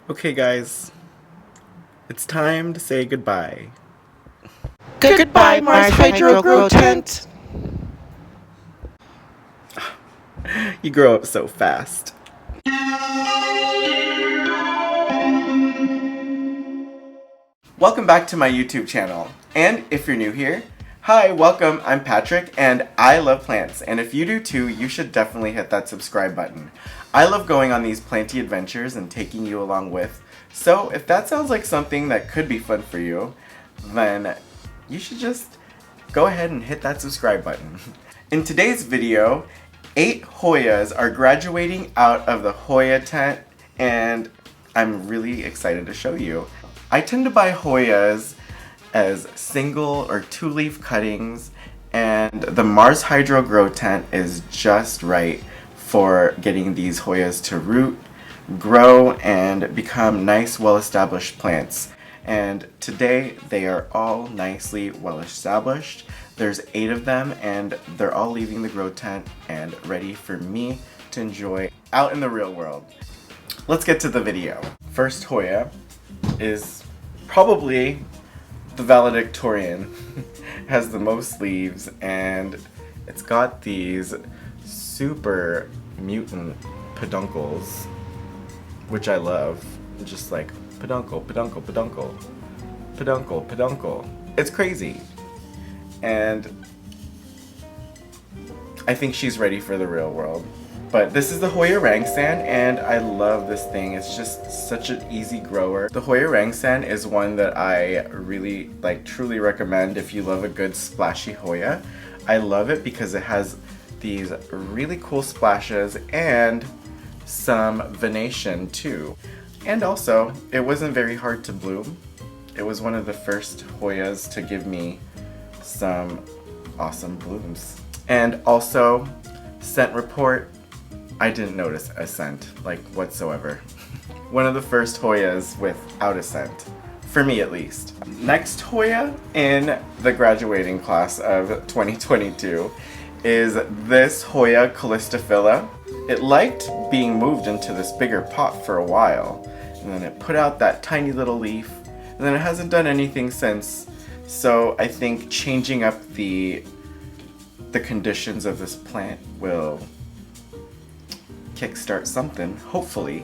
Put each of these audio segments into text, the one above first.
Okay, guys, it's time to say goodbye. Goodbye, Mars Hydro Grow Tent. You grow up so fast. Welcome back to my YouTube channel. And if you're new here, hi, welcome, I'm Patrick, and I love plants. And if you do too, you should definitely hit that subscribe button. I love going on these planty adventures and taking you along with. So if that sounds like something that could be fun for you, then you should just go ahead and hit that subscribe button. In today's video, 8 Hoyas are graduating out of the Hoya tent, and I'm really excited to show you. I tend to buy Hoyas as single or 2-leaf cuttings, and the Mars Hydro Grow Tent is just right for getting these Hoyas to root, grow, and become nice, well-established plants. And today they are all nicely well-established. There's 8 of them, and they're all leaving the grow tent and ready for me to enjoy out in the real world. Let's get to the video. First Hoya is probably the valedictorian. Has the most leaves, and it's got these super mutant peduncles, which I love. Just like peduncle, peduncle, peduncle, peduncle, peduncle. It's crazy. And I think she's ready for the real world. But this is the Hoya Rangsan, and I love this thing. It's just such an easy grower. The Hoya Rangsan is one that I really, truly recommend if you love a good splashy Hoya. I love it because it has these really cool splashes and some venation too. And also, it wasn't very hard to bloom. It was one of the first Hoyas to give me some awesome blooms. And also, scent report, I didn't notice a scent, whatsoever. One of the first Hoyas without a scent, for me at least. Next Hoya in the graduating class of 2022 is this Hoya Callistophilla. It liked being moved into this bigger pot for a while, and then it put out that tiny little leaf, and then it hasn't done anything since. So I think changing up the conditions of this plant will kickstart something, hopefully.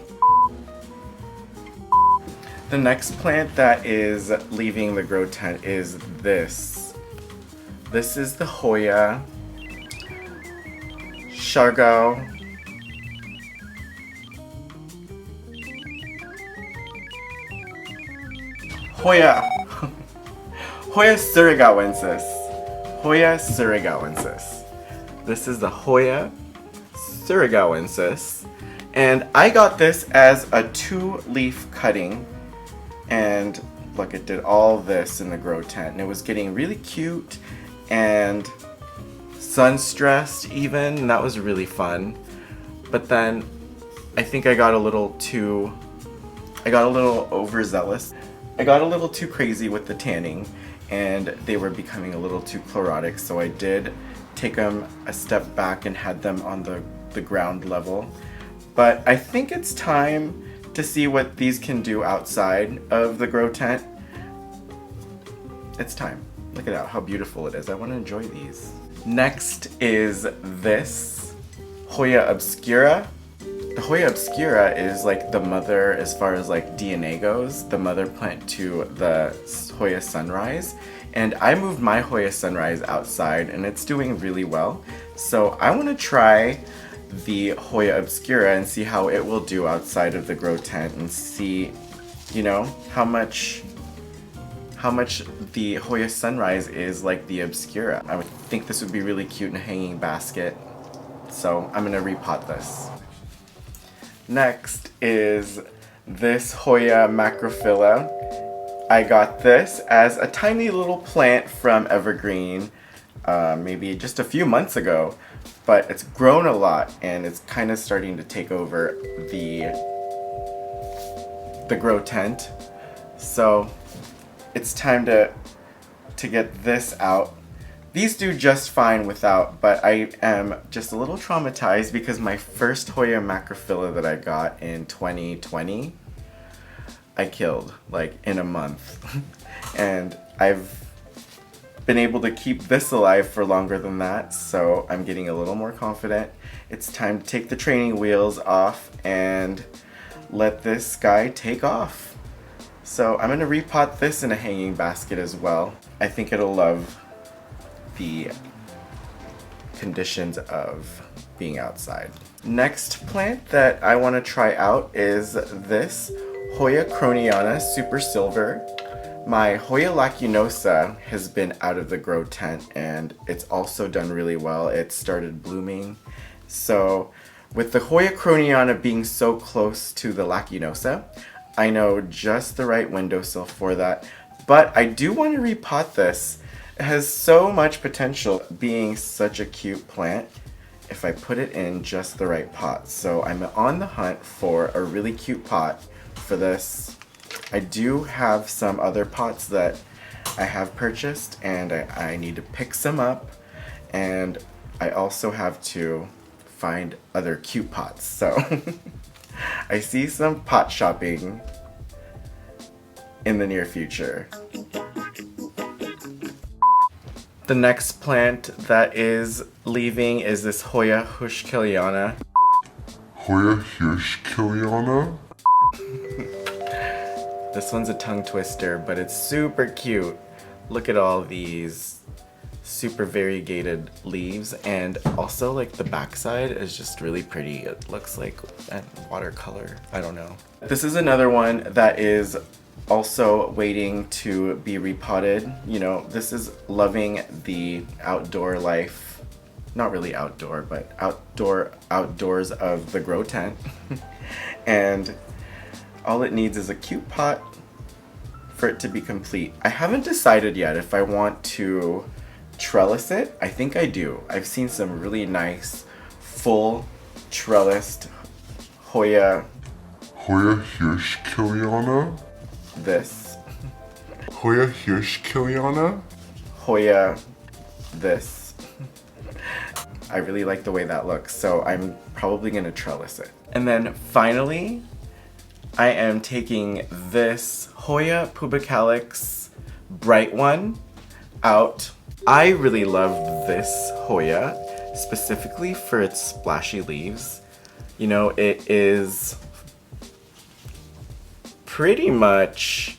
The next plant that is leaving the grow tent is this. This is the Hoya Hoya surigaonsis. Hoya surigaonsis. This is the Hoya surigaonsis, and I got this as a 2-leaf cutting, and look, it did all this in the grow tent, and it was getting really cute and sun-stressed even, and that was really fun. But then I think I got a little overzealous. I got a little too crazy with the tanning, and they were becoming a little too chlorotic, so I did take them a step back and had them on the ground level. But I think it's time to see what these can do outside of the grow tent. It's time. Look at how beautiful it is. I want to enjoy these. Next is this Hoya obscura. The Hoya obscura is like the mother, as far as DNA goes, the mother plant to the Hoya sunrise. And I moved my Hoya sunrise outside, and it's doing really well. So I want to try the Hoya obscura and see how it will do outside of the grow tent, and see, how much the Hoya sunrise is like the obscura. I would think this would be really cute in a hanging basket. So I'm gonna repot this. Next is this Hoya macrophylla. I got this as a tiny little plant from Evergreen maybe just a few months ago, but it's grown a lot, and it's kind of starting to take over the grow tent. So it's time to get this out. These do just fine without, but I am just a little traumatized because my first Hoya macrophylla that I got in 2020 I killed like in a month. And I've been able to keep this alive for longer than that, so I'm getting a little more confident. It's time to take the training wheels off and let this guy take off. So I'm gonna repot this in a hanging basket as well. I think it'll love the conditions of being outside. Next plant that I want to try out is this Hoya croniana super silver. My Hoya lacinosa has been out of the grow tent and it's also done really well. It started blooming. So with the Hoya croniana being so close to the lacinosa, I know just the right windowsill for that. But I do want to repot this. It has so much potential being such a cute plant if I put it in just the right pot. So I'm on the hunt for a really cute pot for this. I do have some other pots that I have purchased and I need to pick some up, and I also have to find other cute pots. So I see some pot shopping in the near future. The next plant that is leaving is this Hoya hirschiana. Hoya Callistophilla. This one's a tongue twister, but it's super cute. Look at all these super variegated leaves, and also like the backside is just really pretty. It looks like a watercolor. I don't know. This is another one that is also waiting to be repotted. You know, this is loving the outdoor life. Not really outdoor, but outdoors of the grow tent. And all it needs is a cute pot for it to be complete. I haven't decided yet if I want to trellis it. I think I do. I've seen some really nice full trellised Hoya Hirschiana. This. Hoya Callistophilla. Hoya this. I really like the way that looks, so I'm probably gonna trellis it. And then finally, I am taking this Hoya pubicalyx bright one out. I really love this Hoya, specifically for its splashy leaves. You know, it is pretty much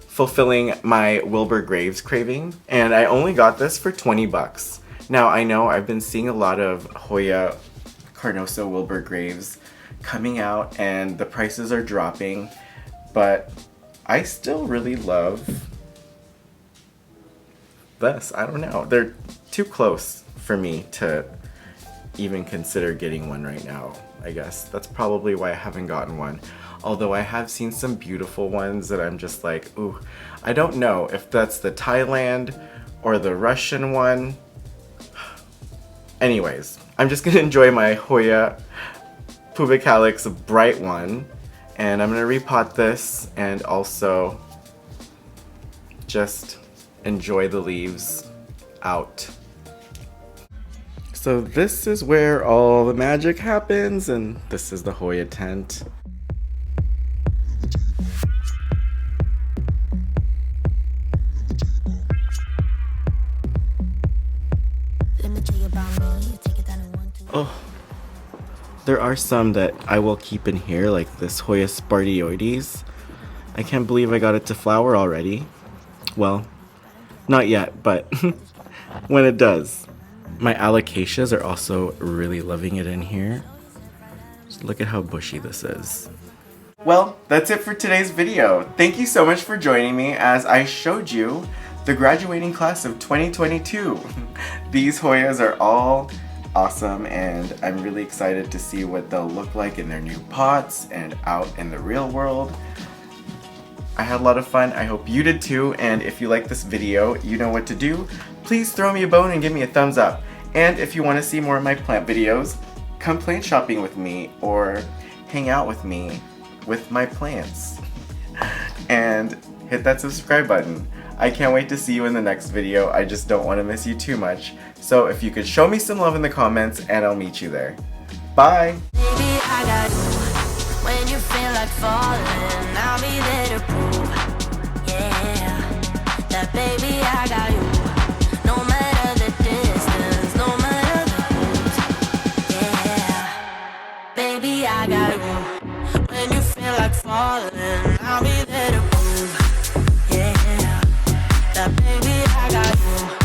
fulfilling my Wilbur Graves craving, and I only got this for 20 bucks. Now I know I've been seeing a lot of Hoya Carnosa Wilbur Graves coming out and the prices are dropping, but I still really love this. I don't know, they're too close for me to even consider getting one right now. I guess that's probably why I haven't gotten one. Although I have seen some beautiful ones that I'm just like, ooh, I don't know if that's the Thailand or the Russian one. Anyways, I'm just gonna enjoy my Hoya pubicalyx bright one, and I'm gonna repot this and also just enjoy the leaves out. So this is where all the magic happens, and this is the Hoya tent. Oh, there are some that I will keep in here, like this Hoya spardioides. I can't believe I got it to flower already. Well, not yet, but when it does. My alocasias are also really loving it in here. Just look at how bushy this is. Well, that's it for today's video. Thank you so much for joining me as I showed you the graduating class of 2022. These Hoyas are all awesome, and I'm really excited to see what they'll look like in their new pots and out in the real world. I had a lot of fun. I hope you did too, and if you like this video, you know what to do. Please throw me a bone and give me a thumbs up. And if you want to see more of my plant videos, come plant shopping with me or hang out with me with my plants. And hit that subscribe button. I can't wait to see you in the next video. I just don't want to miss you too much. So if you could show me some love in the comments, and I'll meet you there. Bye! you feel like falling, I'll be there to prove, yeah, that baby I got you. No matter the distance, no matter the moves, yeah, baby I got you. When you feel like falling, I'll be there to prove, yeah, that baby I got you.